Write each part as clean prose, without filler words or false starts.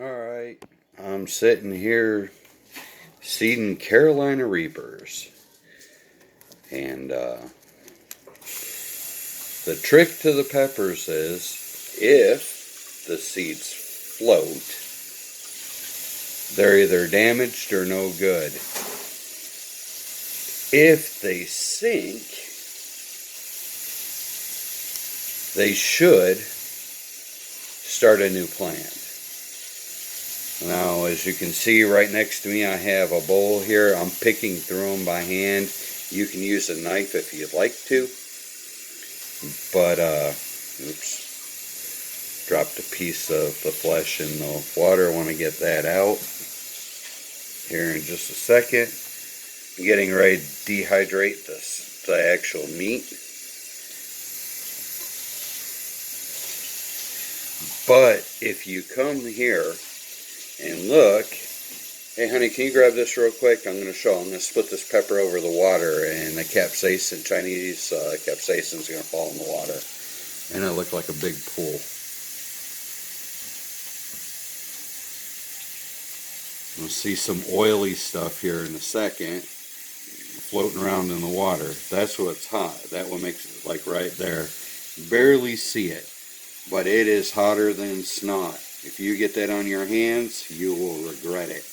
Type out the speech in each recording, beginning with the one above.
Alright, I'm sitting here seeding Carolina Reapers. And the trick to the peppers is if the seeds float, they're either damaged or no good. If they sink, they should start a new plant. Now, as you can see right next to me, I have a bowl here. I'm picking through them by hand. You can use a knife if you'd like to. But, oops, dropped a piece of the flesh in the water. I want to get that out here in just a second. I'm getting ready to dehydrate the actual meat. But if you come here and look, hey honey, can you grab this real quick? I'm going to show. I'm going to split this pepper over the water, and the capsaicin, Chinese capsaicin, is going to fall in the water, and it looked like a big pool. You'll see some oily stuff here in a second, floating around in the water. That's what's hot. That one makes it like right there. Barely see it, but it is hotter than snot. If you get that on your hands, you will regret it.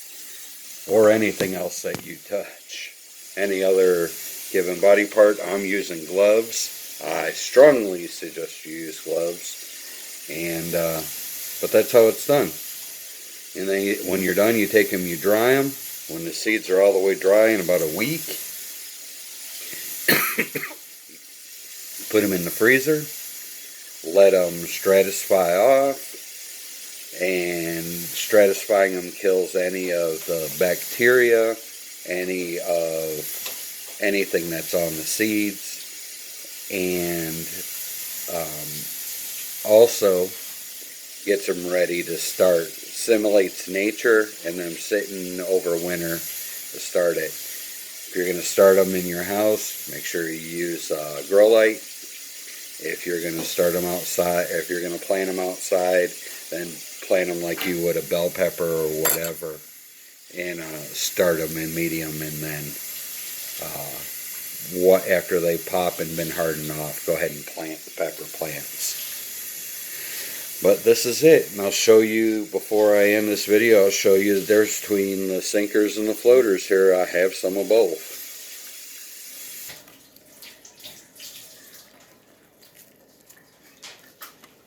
Or anything else that you touch. Any other given body part. I'm using gloves. I strongly suggest you use gloves. And but that's how it's done. And then when you're done, you take them, you dry them. When the seeds are all the way dry in about a week, put them in the freezer. Let them stratify off. And stratifying them kills any of the bacteria, anything that's on the seeds, and also gets them ready to start. Simulates nature and them sitting over winter to start it. If you're going to start them in your house, make sure you use grow light. If you're going to start them outside, if you're going to plant them outside, then plant them like you would a bell pepper or whatever, and start them in medium, and then after they pop and been hardened off, go ahead and plant the pepper plants. But this is it, and I'll show you, before I end this video, I'll show you the difference between the sinkers and the floaters here. I have some of both.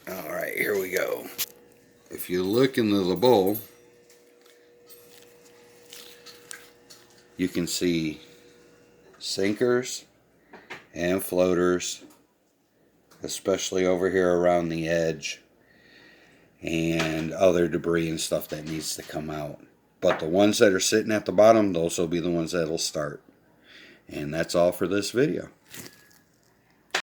Alright, here we go. If you look into the bowl, you can see sinkers and floaters, especially over here around the edge, and other debris and stuff that needs to come out. But the ones that are sitting at the bottom, those will be the ones that will start. And that's all for this video.